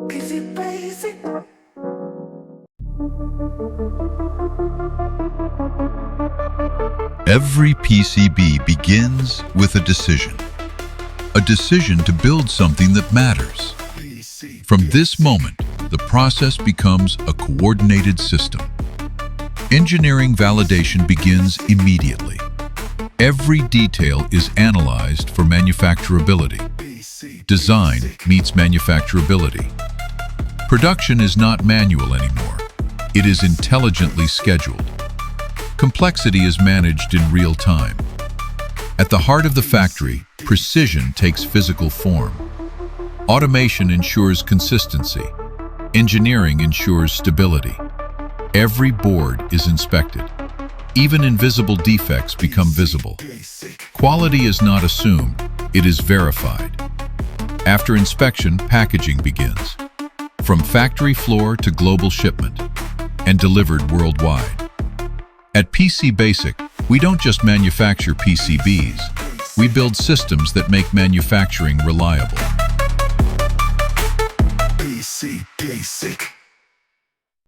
PCBasic. Every PCB begins with a decision. A decision to build something that matters. From this moment, the process becomes a coordinated system. Engineering validation begins immediately. Every detail is analyzed for manufacturability. Design meets manufacturability. Production is not manual anymore. It is intelligently scheduled. Complexity is managed in real time. At the heart of the factory, precision takes physical form. Automation ensures consistency. Engineering ensures stability. Every board is inspected. Even invisible defects become visible. Quality is not assumed, it is verified. After inspection, packaging begins. From factory floor to global shipment, and delivered worldwide. At PCBasic, we don't just manufacture PCBs, we build systems that make manufacturing reliable. PCBasic.